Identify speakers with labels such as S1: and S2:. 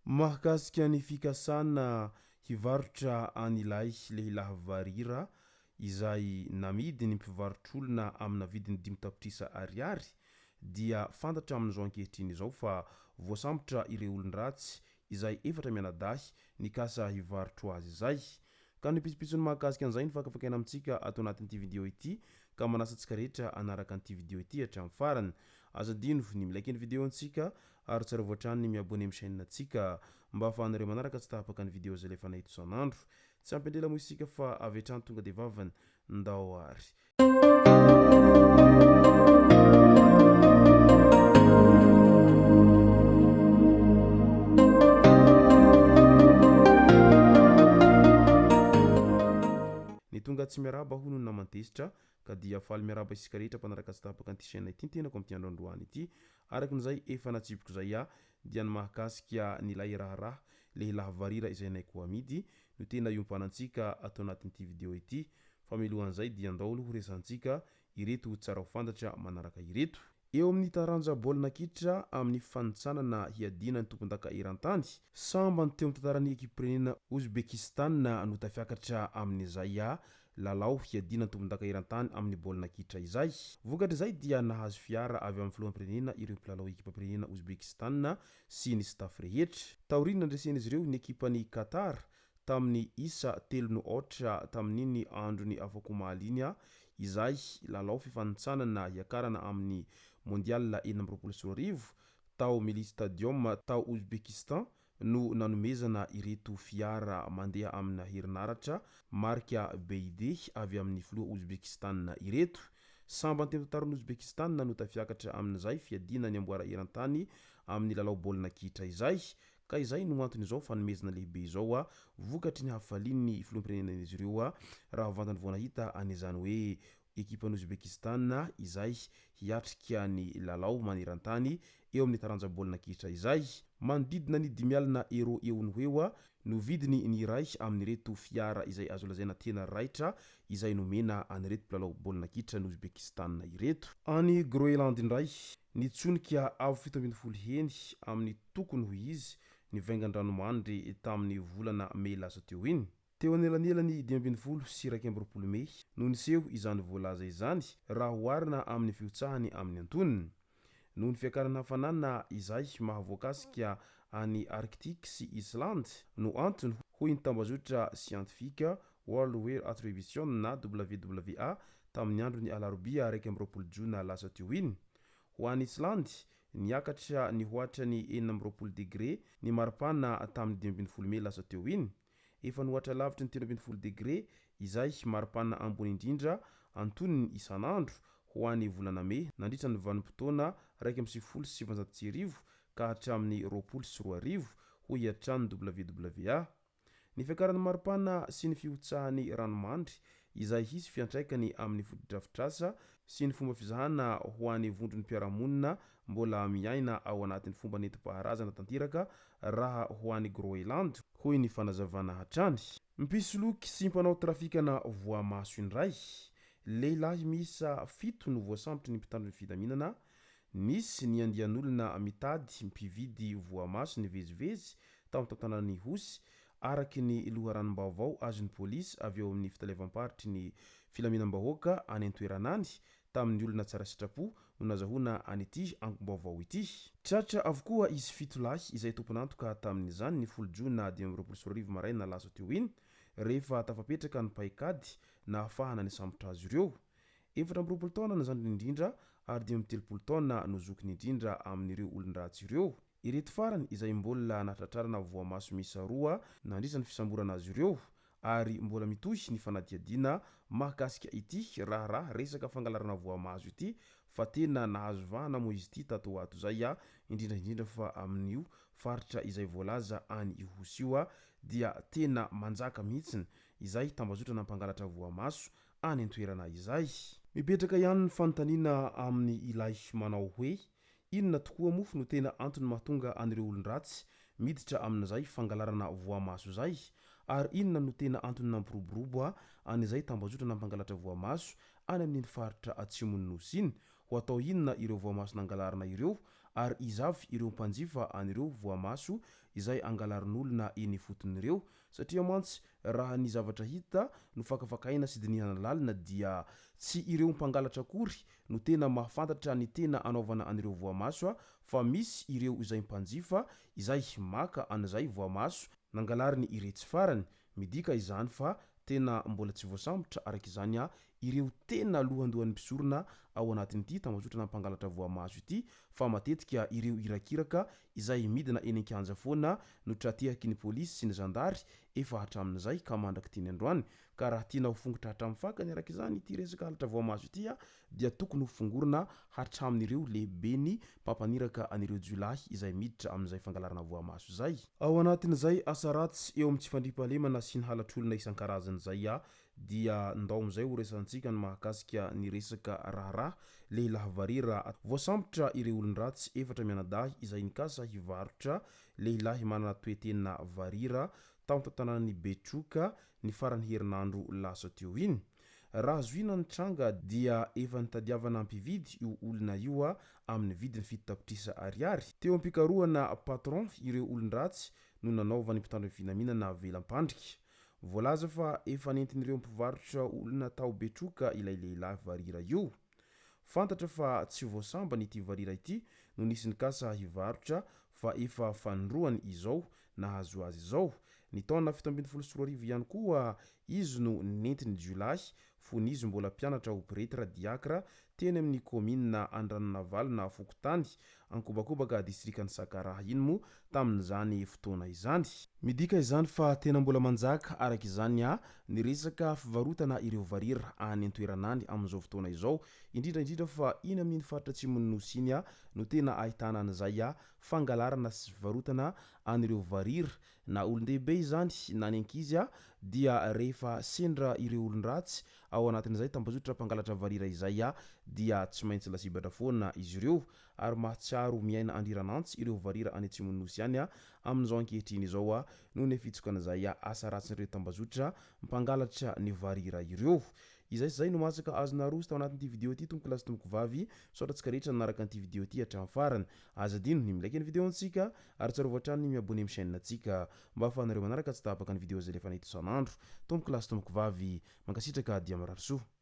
S1: Mahakasika ny fikasana hivarotra anilay lehilahy varira izay namidy ny mpivarotr'olona amina vidiny 5 tapitrisa ariary dia fantatra amin'izao ankehitriny izao fa voasambotra ireo olon-dratsy izay efatra mianadahy nikasa hivarotro azy izay. Ka ny pitsopitsony mahakasika an'izay ny fakafakaina amintsika ato anatin'ity video ity ka manasa antsika rehetra anaraka an'ity video ity hatramin'ny farany. Azadino ny milaiky ny video antsika ary tsara voatrany ny miabone amin'ny chaîne antsika mba ahafahanareo manaraka tsy tahapaka ny video zay lefa nahito isan'andro. Tsy ampindrela moa isika fa avy hatrany tonga de vavany ndao ary. Ny tonga tsy miaraba hono namantesitra ka dia faly miaraba isika rehetra mpanaraka tsy tahapaka an'ity chaîne ity tenako amin'ity androandroany ity. Arakin'izay efa natsipiko zay dia ny mahakasika nilay raharaha lehilahy varira izay naiko amidy no tena iompanantsika atao anatin'ity video ity. Fa mialohan'izay dia andao aloha resantsika ireto tsara ho fantatra manaraka ireto. Eo amin'ny taranja baolina kitra amin'ny fanitsanana hiadina ny tompon-daka eran-tany samba ny teo amin'ny tantaran'ny ekiprenena Ouzbekistan no tafiakatra amin'izay lalao hiadina ny tompon-daka eran-tany amin'ny baolina kitra izay. Vokatra izay dia nahazo fiara avy amin'ny filoham-pirenena ireo mpilalao ekipa-pirenena Ouzbekistan sy ny staff rehetra. Taorina nandresen'izy ireo ny ekipan'ny Qatar tamin'ny isa 3 tamin'iny androny afaka omaly iny izay lalao fifanitsanana hiakarana amin'ny mondial 2024 tao Mili Stadium tao Ouzbekistan no nanomezana ireto fiara mandeha amina herinaratra marika BID avy amin'ny filoha Ouzbekistan ireto. Samba ny tempotaran'ny Ouzbekistan no tafiakatra amin'izay fiadina ny amboara eran-tany amin'ny lalao baolina kitra izay. Ka izay no antony izao fanomezana lehibe izao vokatry ny hafalian'ny filoham-pirenenan'izy ireo raha vantany vao nahita an'izany hoe ekipan'ny Ouzbekistan izay hiatrika ny lalao maneran-tany eo amin'ny taranja baolina kitra izay. Manodidina ny 5,000 euro eo ny hoeo no vidiny ny iray amin'ireto fiara izay azo lazaina tena raitra izay nomena an'ireto mpilalao baolina kitra ny Ouzbekistan ireto. Any Groenland indray nitsonika avo 17 heny amin'ny tokony hoy izy ny vaingan-dranomandry tamin'ny volana Mey lasa teo iny. Teo anelanelany 12 sy 20 Mey no niseho izany voalaza izany raha oharina amin'ny fiotsahany amin'ny antoniny. Noho ny fiakarana hafanana izay mahavoakasika any Arctique sy Islande no antony hoy ny tambazotra siantifika World Weather Attribution na WWA tamin'ny androny alarobia 20 Jona lasa teo iny. Ho any Islande niakatra ny hoatrany 20 degré ny maripana tamin'ny 12 Mey lasa teo iny. Efa nohatra lavitra ny 13 degré izay maripana ambony indrindra antoniny isan'andro ho any volana Mey nandritra ny vanim-potoana 1,7 ka hatramin'ny 23 ho hiatrany WWA. Ny fiakaran'ny maripana sy ny fiotsahany ranomandry izay hisy fiantraikany amin'ny fotodrafitrasa sy ny fomba fizahana ho any vondron'ny mpiaramonina mbola miaina ao anatin'ny fomba nentim-paharazana tanteraka raha ho any Groenland hoy ny fanazavana hatrany. Mpisoloky sy mpanao trafikana voamaso indray lehilahy miisa 7 no voasambotra ny mpitandro ny filaminana. Nisy ny andian'olona mitady mpividy voamaso ny vezivezy tamin'ny tantanan'ny Hosy araky ny loharanom-baovao azon'ny polisy avy eo amin'ny fitalevam-paritry ny filaminam-bahoaka any an-toeranany tamin'ny olona tsara sitrapo no nazahoana an'ity angom-baovao ity. Tratra avokoa izy 7 lahy izay tompon'antoka tamin'izany ny 10 Jona 2024 maraina lasa teo iny rehefa tafapetraka ny paikady na ahafahana ny sambotra azy ireo. 17 taona nazandriny indrindra ary 13 taona no zokiny indrindra amin'ireo olon-dratsy ireo. Ireto farany izay mbola natratrarana voamaso miisa 2 nandritra ny fisamborana azy ireo ary mbola mitohy ny fanadiadiana mahakasika ity raha resaka fangalarana voamaso ity fa tena nahazo vahana moa izy ity tato ato zay indrindra fa amin'io faritra izay voalaza any Ihosy io dia tena manjaka mihitsiny izay tambazotra nampangalatra voamaso any an-toerana izay. Mipetraka ihany ny fanontaniana amin'ny ilay manao hoe inona tokoa mofo no tena antony mahatonga an'ireo olon-dratsy miditra amin'izay fangalarana voamaso zay ary inona no tena antony nampiroborobo an'izay tambazotra nampangalatra voamaso any amin'ny faritra atsimon'ny nosy iny ho atao inona ireo voamaso nangalarina ireo ary izavy ireo mpanjifa an'ireo voamaso izay angalarin'olona eny foton'ireo satria mantsy raha ny zavatra hita no fakafakaina sy dinihana lalina dia tsy ireo mpangalatra akory no tena mahafantatra ny tena anaovana an'ireo voamaso fa misy ireo izay mpanjifa izay maka an'izay voamaso nangalariny iretsy farany midika izany fa tena mbola tsy voasambotra araka izany ireo tena lohandohan'ny mpisorona ao anatin'ity tambazotra nampangalatra voamaso ity fa matetika ireo irakiraka izay midina eny an-kianja foana no tratehaky ny polisy sy ny zandary efa hatramin'izay ka mandraky teny androany ka raha tiana ho fongotra hatramin'ny fakany araka izany ity resaka halatra voamaso ity dia tokony ho fongorona hatramin'ireo lehibeny mpampaniraka an'ireo jiolahy izay miditra amin'izay fangalarana voamaso zay ao anatin'izay asa ratsy eo amin'ny tsy fandriam-pahalemana sy ny halatr'olona isan-karazany zay dia ndao am'izay ho resantsika ny mahakasika ny resaka raharaha lehilahy varira voasambotra ireo olon-dratsy efatra mianadahy izay nikasa hivarotra lehilahy manana toetenina varira tamin'ny tantanan'ny Betroka ny farany herinandro lasa teo iny raha zoina ny tranga dia efa nitadiavana ampividy io olona io amin'ny vidiny fito-tapitrisa ariary teo ampikarohana patron ireo olon-dratsy no nanaovany mpitandro finaminana velam-pandrika voalaza fa efa nentin'ireo mpivarotra olona tao Betroka ilay lehilahy varira io fantatra fa tsy voasamba n'ity varira ity no nisy nikasa hivarotra fa efa fanindroany izao nahazo azy izao ny taona 17 ihany koa izy no nentiny jiolahy fony izy mbola mpianatra ho pretra diakra teny amin'ny komina Andranonavalo na Fokotany ankobakobaka distrikany Sakaraha iny moa tamin'izany fotoana izany midika izany fa tena mbola manjaka araka izany ny resaka fivarotana ireo varira any an-toeranany amin'izao fotoana izao indrindra fa iny amin'ny faritra atsimon'ny nosy iny no tena ahitana an'izay fangalarana sy fivarotana an'ireo varira na olon-dehibe izany na ny ankizy dia rehefa sendra ireo olon-dratsy ao anatin'izay tambazotra mpangalatra varira izay dia tsy maintsy lasibatra foana izy ireo ary mahatsiaro miaina andriranantsy ireo varira any atsimon'ny nosy ihany amin'izao ankehitriny izao no ny fitsokan'izay asa ratsin'ireo tambazotra mpangalatra ny varira ireo izay sy zay no masaka azona roso tao anatin'ity video ity tompoko lasy tompoko vavy saotratsika rehetra nanaraka an'ity video ity hatramin'ny farany aza dino ny milaiky ny video antsika ary tsarovatra trano ny miabone amin'ny chaîne antsika mba ahafahanareo manaraka tsy tapaka ny video zay rehefa nahita isan'andro tompoko lasy tompoko vavy mankasitraka dia marary soa